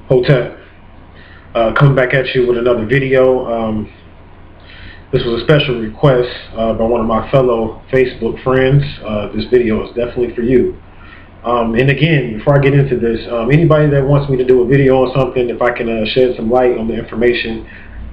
Hotep, coming back at you with another video. This was a special request by one of my fellow Facebook friends. This video is definitely for you. And again, before I get into this, anybody that wants me to do a video on something, if I can shed some light on the information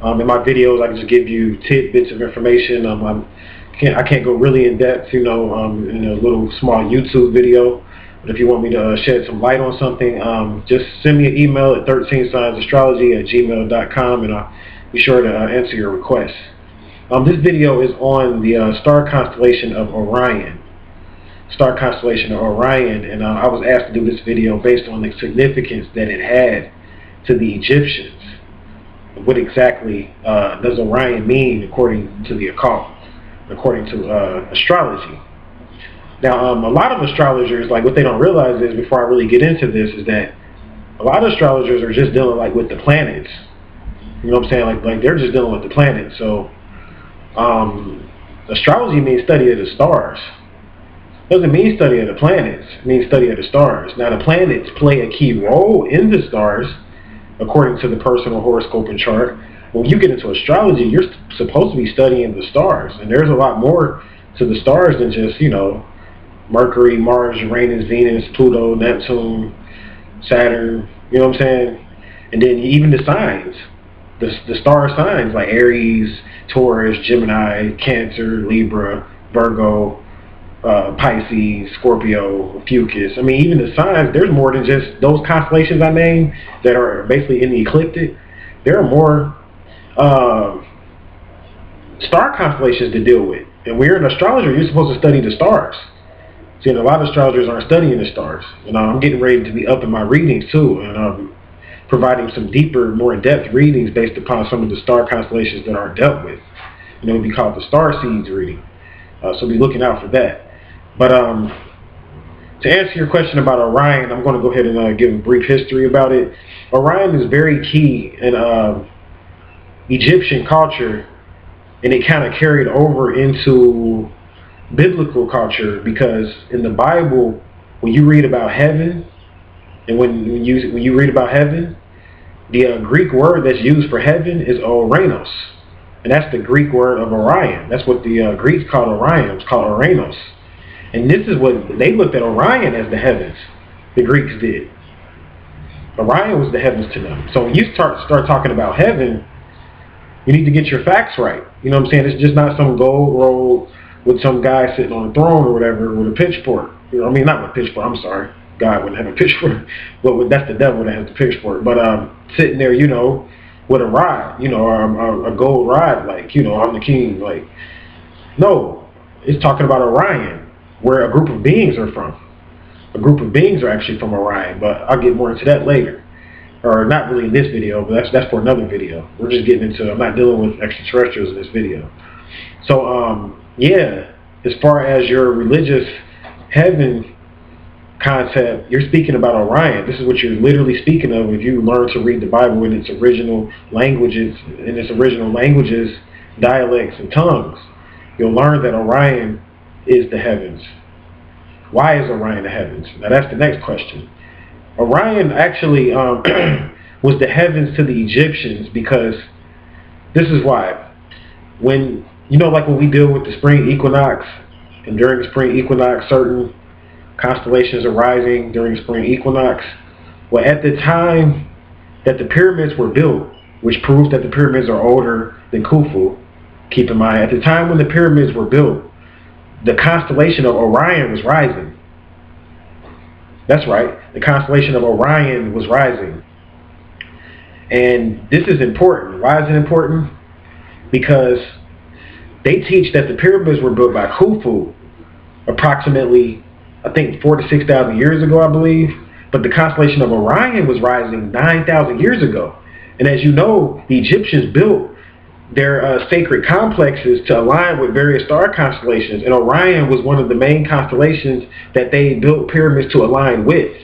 in my videos, I can just give you tidbits of information. I can't go really in depth, in a little small YouTube video. But if you want me to shed some light on something, just send me an email at 13signsastrology@gmail.com, and I'll be sure to answer your requests. This video is on the star constellation of Orion. Star constellation of Orion, and I was asked to do this video based on the significance that it had to the Egyptians. What exactly does Orion mean according to the occult, according to astrology? Now, a lot of astrologers, like, what they don't realize is, before I really get into this, is that a lot of astrologers are just dealing, like, with the planets. You know what I'm saying? Like they're just dealing with the planets. So astrology means study of the stars. It doesn't mean study of the planets. It means study of the stars. Now, the planets play a key role in the stars according to the personal horoscope and chart. When you get into astrology, you're supposed to be studying the stars, and there's a lot more to the stars than just, Mercury, Mars, Uranus, Venus, Pluto, Neptune, Saturn, you know what I'm saying? And then even the signs, the star signs like Aries, Taurus, Gemini, Cancer, Libra, Virgo, Pisces, Scorpio, Fucus. I mean, even the signs, there's more than just those constellations I named that are basically in the ecliptic. There are more star constellations to deal with. And when you're an astrologer, you're supposed to study the stars. See, and a lot of astrologers aren't studying the stars. I'm getting ready to be up in my readings too, and providing some deeper, more in-depth readings based upon some of the star constellations that aren't dealt with. It would be called the Star Seeds reading. So be looking out for that. But to answer your question about Orion, I'm going to go ahead and give a brief history about it. Orion is very key in Egyptian culture, and it kind of carried over into biblical culture, because in the Bible, when you read about heaven, and when you read about heaven, the Greek word that's used for heaven is Oranos, and that's the Greek word of Orion. That's what the Greeks called Orion. It's called Oranos, and this is what they looked at Orion as, the heavens. The Greeks did. Orion was the heavens to them. So when you start talking about heaven, you need to get your facts right. You know what I'm saying? It's just not some gold roll with some guy sitting on a throne or whatever with a pitchfork. Not with a pitchfork, I'm sorry. God wouldn't have a pitchfork. But that's the devil that has the pitchfork. But sitting there, with a rod, a gold rod, like, I'm the king. Like, no, it's talking about Orion, where a group of beings are from. A group of beings are actually from Orion, but I'll get more into that later. Or not really in this video, but that's for another video. We're just getting into, I'm not dealing with extraterrestrials in this video. So, yeah, as far as your religious heaven concept, you're speaking about Orion. This is what you're literally speaking of if you learn to read the Bible in its original languages, dialects, and tongues. You'll learn that Orion is the heavens. Why is Orion the heavens? Now, that's the next question. Orion actually was the heavens to the Egyptians, because this is why. When like when we deal with the spring equinox, and during the spring equinox, certain constellations are rising during the spring equinox. Well, at the time that the pyramids were built, which proves that the pyramids are older than Khufu, keep in mind, at the time when the pyramids were built, the constellation of Orion was rising. That's right, the constellation of Orion was rising. And this is important. Why is it important? Because they teach that the pyramids were built by Khufu approximately, I think, 4,000 to 6,000 years ago, I believe. But the constellation of Orion was rising 9,000 years ago. And as you know, the Egyptians built their sacred complexes to align with various star constellations. And Orion was one of the main constellations that they built pyramids to align with.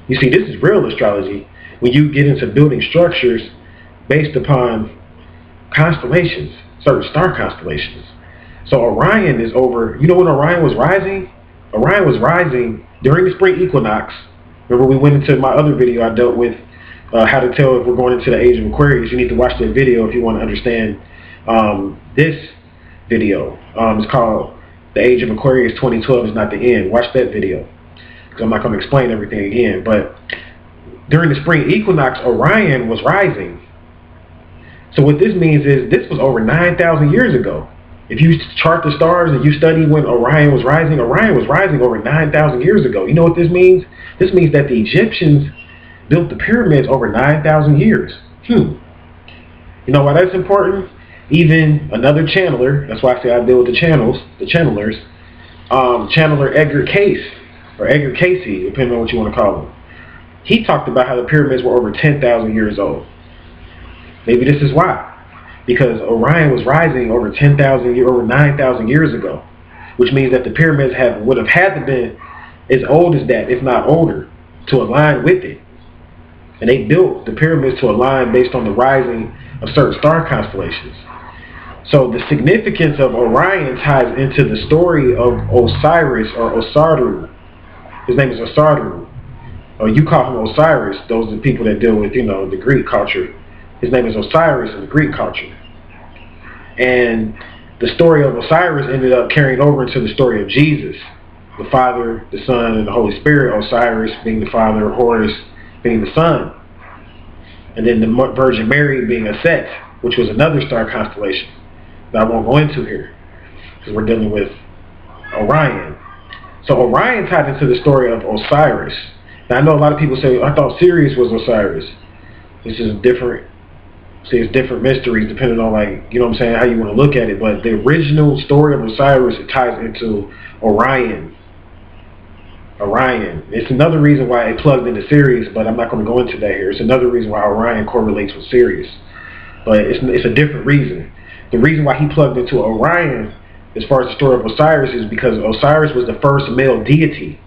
You see, this is real astrology. When you get into building structures based upon constellations, certain star constellations. So Orion is over, when Orion was rising? Orion was rising during the spring equinox. Remember, we went into my other video, I dealt with how to tell if we're going into the age of Aquarius, you need to watch that video if you want to understand this video. It's called The Age of Aquarius 2012 is Not the End. Watch that video, because I'm not going to explain everything again. But during the spring equinox, Orion was rising. So what this means is this was over 9,000 years ago. If you chart the stars and you study when Orion was rising over 9,000 years ago. You know what this means? This means that the Egyptians built the pyramids over 9,000 years. You know why that's important? Even another channeler, that's why I say I deal with the channels, the channelers, channeler Edgar Cayce, or Edgar Cayce, depending on what you want to call him. He talked about how the pyramids were over 10,000 years old. Maybe this is why. Because Orion was rising over 9,000 years ago, which means that the pyramids would have had to been as old as that, if not older, to align with it. And they built the pyramids to align based on the rising of certain star constellations. So the significance of Orion ties into the story of Osiris, or Osiris. His name is Osiris. Or you call him Osiris. Those are the people that deal with, you know, the Greek culture. His name is Osiris in the Greek culture. And the story of Osiris ended up carrying over into the story of Jesus. The Father, the Son, and the Holy Spirit. Osiris being the Father, Horus being the Son. And then the Virgin Mary being a Set, which was another star constellation that I won't go into here, because we're dealing with Orion. So Orion tied into the story of Osiris. Now I know a lot of people say, I thought Sirius was Osiris. This is different. See, it's different mysteries depending on, like, you know what I'm saying, how you want to look at it. But the original story of Osiris, it ties into Orion. Orion. It's another reason why it plugged into Sirius, but I'm not going to go into that here. It's another reason why Orion correlates with Sirius. But it's a different reason. The reason why he plugged into Orion, as far as the story of Osiris, is because Osiris was the first male deity.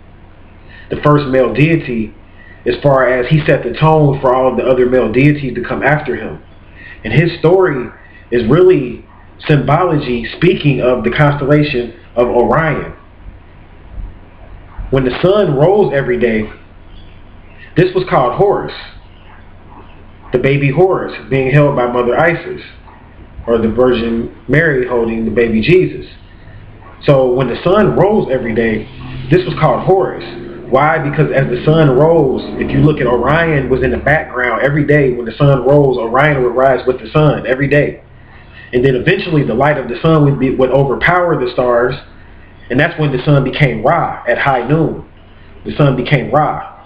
The first male deity, as far as he set the tone for all of the other male deities to come after him. And his story is really symbology speaking of the constellation of Orion. When the sun rose every day, this was called Horus. The baby Horus being held by Mother Isis, or the Virgin Mary holding the baby Jesus. So when the sun rose every day, this was called Horus. Why? Because as the sun rose, if you look at Orion was in the background every day. When the sun rose, Orion would rise with the sun every day. And then eventually the light of the sun would overpower the stars. And that's when the sun became Ra at high noon. The sun became Ra.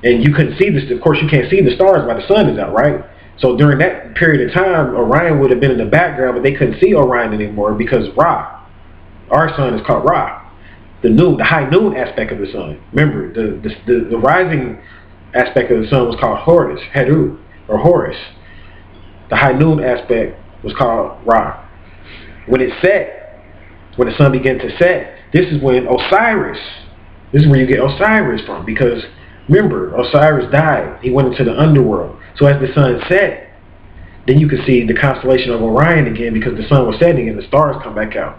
And you couldn't see this. Of course, you can't see the stars while the sun is out, right? So during that period of time, Orion would have been in the background, but they couldn't see Orion anymore because Ra, our sun, is called Ra. The high noon aspect of the sun. Remember, the rising aspect of the sun was called Horus, Heru, or Horus. The high noon aspect was called Ra. When it set, when the sun began to set, this is when Osiris, this is where you get Osiris from, because remember, Osiris died. He went into the underworld. So as the sun set, then you could see the constellation of Orion again, because the sun was setting and the stars come back out.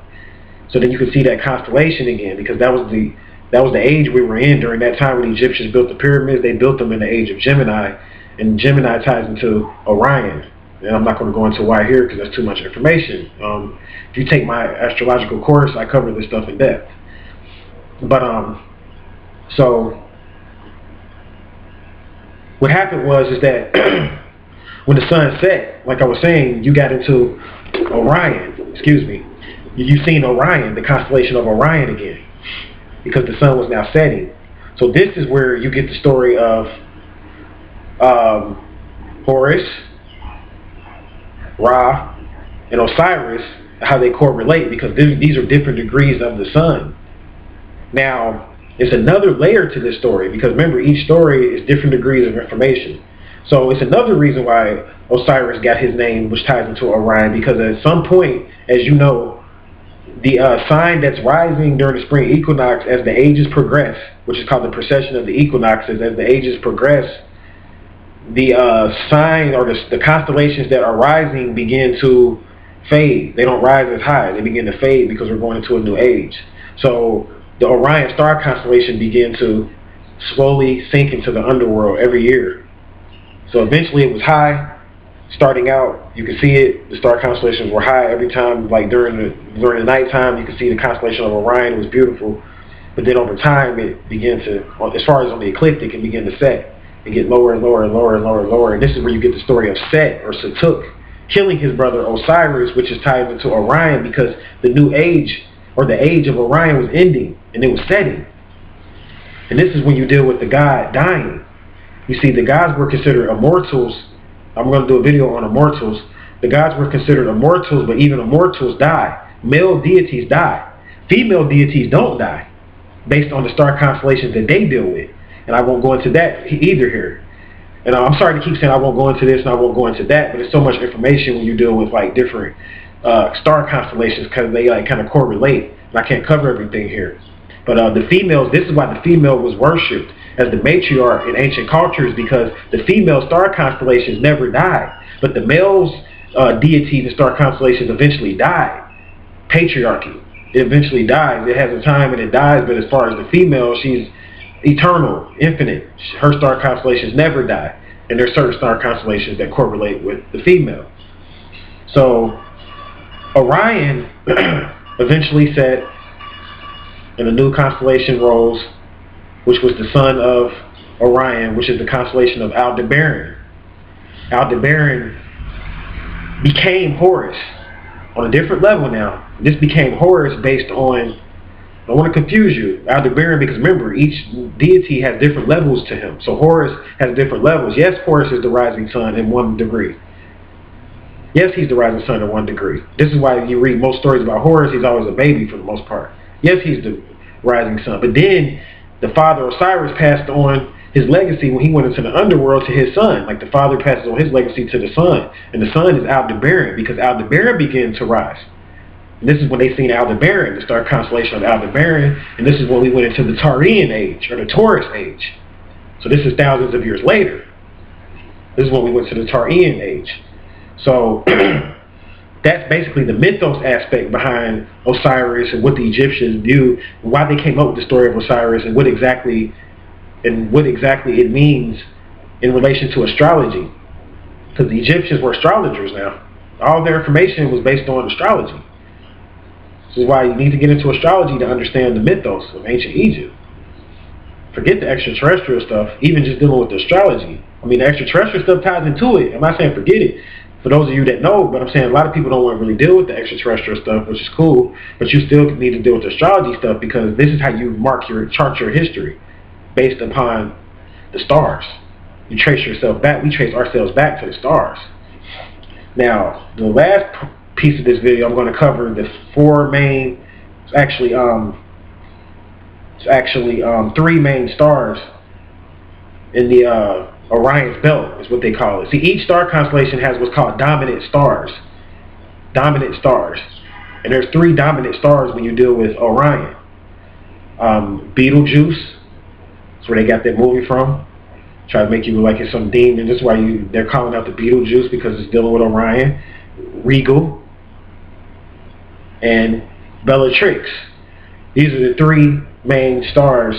So then you could see that constellation again, because that was the age we were in during that time when the Egyptians built the pyramids. They built them in the age of Gemini, and Gemini ties into Orion. And I'm not going to go into why here because that's too much information. If you take my astrological course, I cover this stuff in depth. But so what happened was that when the sun set, like I was saying, you got into Orion. Excuse me. You've seen Orion, the constellation of Orion again, because the sun was now setting. So this is where you get the story of Horus, Ra, and Osiris, how they correlate, because these are different degrees of the sun. Now, it's another layer to this story, because remember, each story is different degrees of information. So it's another reason why Osiris got his name, which ties into Orion, because at some point, as you know, the sign that's rising during the spring equinox, as the ages progress, which is called the precession of the equinoxes, as the ages progress, the sign or the constellations that are rising begin to fade. They don't rise as high. They begin to fade because we're going into a new age. So the Orion star constellation began to slowly sink into the underworld every year. So eventually it was high. Starting out, you could see it. The star constellations were high every time. Like during the nighttime, you could see the constellation of Orion. It was beautiful. But then over time, it began to, well, as far as on the ecliptic, it began to set. It get lower and lower and lower and lower and lower. And this is where you get the story of Set or Satuk killing his brother Osiris, which is tied into Orion because the new age or the age of Orion was ending and it was setting. And this is when you deal with the god dying. You see, the gods were considered immortals. I'm going to do a video on immortals. The gods were considered immortals, but even immortals die. Male deities die. Female deities don't die, based on the star constellations that they deal with. And I won't go into that either here. And I'm sorry to keep saying I won't go into this and I won't go into that, but there's so much information when you deal with like different star constellations because they like kind of correlate. And I can't cover everything here. But the females, this is why the female was worshipped as the matriarch in ancient cultures, because the female star constellations never died. But the males deities and star constellations eventually died. Patriarchy. It eventually dies. It has a time and it dies, but as far as the female, she's eternal, infinite. Her star constellations never die. And there's certain star constellations that correlate with the female. So Orion eventually set, and a new constellation rose, which was the son of Orion, which is the constellation of Aldebaran. Aldebaran became Horus on a different level now. This became Horus based on, I don't want to confuse you, Aldebaran, because remember, each deity has different levels to him. So Horus has different levels. Yes, Horus is the rising sun in 1 degree. Yes, he's the rising sun in 1 degree. This is why you read most stories about Horus, he's always a baby for the most part. Yes, he's the rising sun. But then the father Osiris passed on his legacy when he went into the underworld to his son. Like the father passes on his legacy to the son. And the son is Aldebaran, because Aldebaran began to rise. And this is when they seen Aldebaran, the star constellation of Aldebaran. And this is when we went into the Taurian age, or the Taurus age. So this is thousands of years later. This is when we went to the Taurian age. So that's basically the mythos aspect behind Osiris and what the Egyptians view, why they came up with the story of Osiris, and what exactly it means in relation to astrology. Because the Egyptians were astrologers now. All their information was based on astrology. This is why you need to get into astrology to understand the mythos of ancient Egypt. Forget the extraterrestrial stuff, even just dealing with the astrology. I mean, the extraterrestrial stuff ties into it. I'm not saying forget it. For those of you that know, but I'm saying a lot of people don't want to really deal with the extraterrestrial stuff, which is cool, but you still need to deal with the astrology stuff, because this is how you chart your history, based upon the stars. You trace yourself back. We trace ourselves back to the stars. Now, the last piece of this video, I'm going to cover the four main, three main stars in the Orion's belt is what they call it. See, each star constellation has what's called dominant stars. Dominant stars. And there's 3 dominant stars when you deal with Orion. Betelgeuse. That's where they got that movie from. Try to make you look like it's some demon. That's why they're calling out the Betelgeuse, because it's dealing with Orion. Regal. And Bellatrix. These are the 3 main stars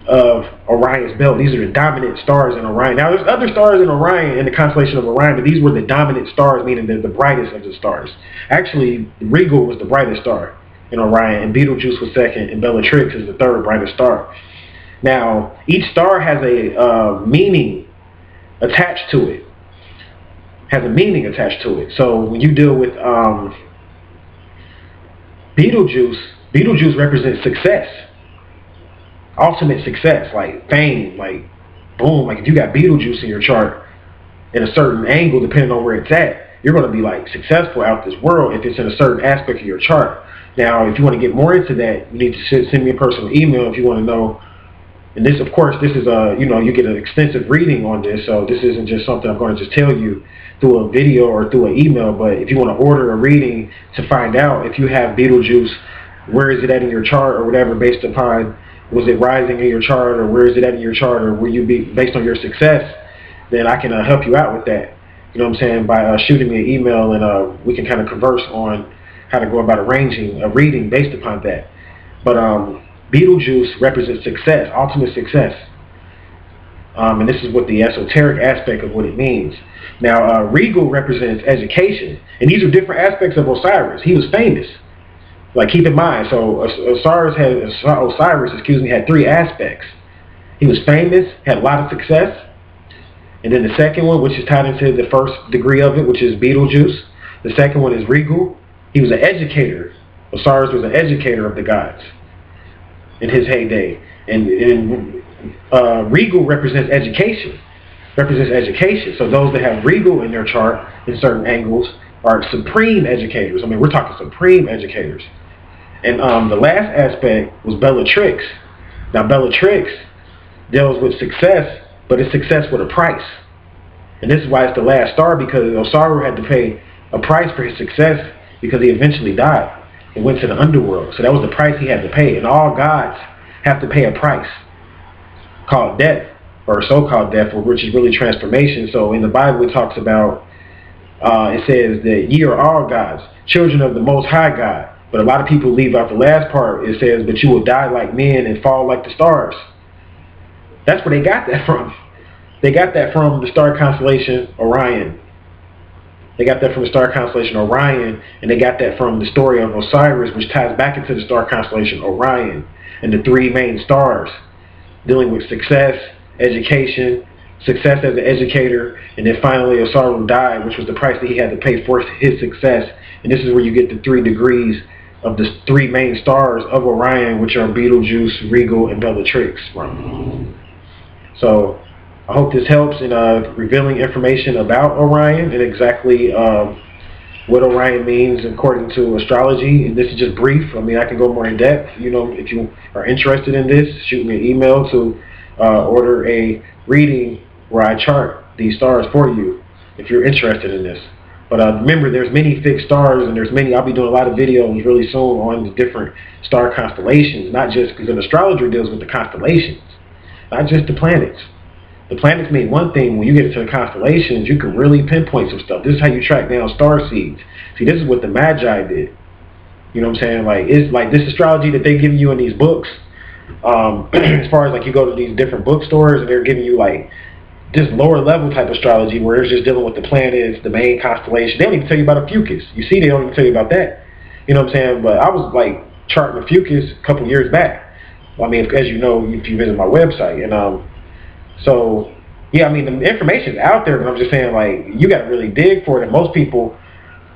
of Orion's belt. These are the dominant stars in Orion. Now, there's other stars in Orion, in the constellation of Orion, but these were the dominant stars, meaning they're the brightest of the stars. Actually, Regal was the brightest star in Orion, and Betelgeuse was second, and Bellatrix is the 3rd brightest star. Now, each star has a meaning attached to it. Has a meaning attached to it. So when you deal with Betelgeuse represents success. Ultimate success, like fame, like boom, like if you got Betelgeuse in your chart in a certain angle, depending on where it's at, you're going to be like successful out this world if it's in a certain aspect of your chart. Now, if you want to get more into that, you need to send me a personal email if you want to know. And this, of course, this is you get an extensive reading on this, so this isn't just something I'm going to just tell you through a video or through an email. But if you want to order a reading to find out if you have Betelgeuse, where is it at in your chart or whatever, based upon, was it rising in your chart, or where is it at in your chart, or will you be based on your success, then I can help you out with that. You know what I'm saying? By shooting me an email, and we can kind of converse on how to go about arranging a reading based upon that. But Betelgeuse represents success, ultimate success. And this is what the esoteric aspect of what it means. Now, regal represents education, and these are different aspects of Osiris. He was famous. Like, keep in mind, so Osiris had three aspects. He was famous, had a lot of success, and then the second one, which is tied into the first degree of it, which is Betelgeuse. The second one is regal. He was an educator. Osiris was an educator of the gods in his heyday, and regal represents education. So those that have regal in their chart in certain angles are supreme educators. I mean, we're talking supreme educators. And the last aspect was Bellatrix. Now, Bellatrix deals with success, but it's success with a price. And this is why it's the last star, because Osiris had to pay a price for his success because he eventually died and went to the underworld. So that was the price he had to pay. And all gods have to pay a price called death, or so-called death, which is really transformation. So in the Bible it talks about, it says that ye are all gods, children of the Most High God. But a lot of people leave out the last part. It says, but you will die like men and fall like the stars. That's where they got that from. They got that from the star constellation Orion. They got that from the star constellation Orion, and they got that from the story of Osiris, which ties back into the star constellation Orion and the three main stars, dealing with success, education, success as an educator, and then finally Osiris died, which was the price that he had to pay for his success. And this is where you get the 3 degrees of the 3 main stars of Orion, which are Betelgeuse, Regal, and Bellatrix from. So I hope this helps in revealing information about Orion and exactly what Orion means according to astrology. And this is just brief. I mean, I can go more in depth. You know, if you are interested in this, shoot me an email to order a reading where I chart these stars for you if you're interested in this. But remember, there's many fixed stars, and there's many. I'll be doing a lot of videos really soon on the different star constellations, not just because an astrologer deals with the constellations, not just the planets. The planets mean one thing. When you get into the constellations, you can really pinpoint some stuff. This is how you track down star seeds. See, this is what the Magi did. You know what I'm saying? Like, it's like this astrology that they give you in these books. As far as like you go to these different bookstores and they're giving you like this lower level type astrology where it's just dealing with the planets, the main constellation. They don't even tell you about a fucus. You see, they don't even tell you about that. You know what I'm saying? But I was like charting a fucus a couple years back. Well, I mean, as you know, if you visit my website, and so yeah, I mean, the information's out there, but I'm just saying, like, you got to really dig for it. And most people,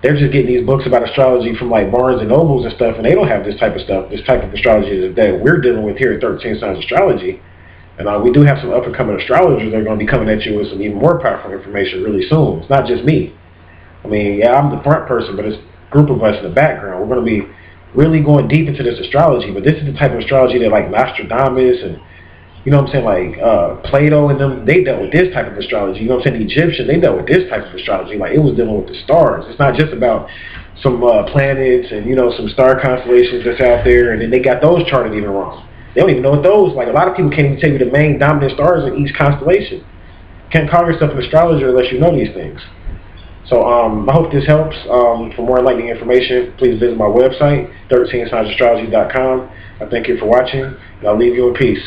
they're just getting these books about astrology from like Barnes and Nobles and stuff, and they don't have this type of stuff, this type of astrology that we're dealing with here at 13 Signs Astrology. And we do have some up-and-coming astrologers that are going to be coming at you with some even more powerful information really soon. It's not just me. I mean, yeah, I'm the front person, but it's a group of us in the background. We're going to be really going deep into this astrology, but this is the type of astrology that like Nostradamus and, you know what I'm saying, like Plato and them, they dealt with this type of astrology. You know what I'm saying? The Egyptians, they dealt with this type of astrology. Like, it was dealing with the stars. It's not just about some planets and, you know, some star constellations that's out there, and then they got those charted even wrong. They don't even know what those, like, a lot of people can't even tell you the main dominant stars in each constellation. You can't call yourself an astrologer unless you know these things. So I hope this helps. For more enlightening information, please visit my website, 13signastrategy.com. I thank you for watching, and I'll leave you in peace.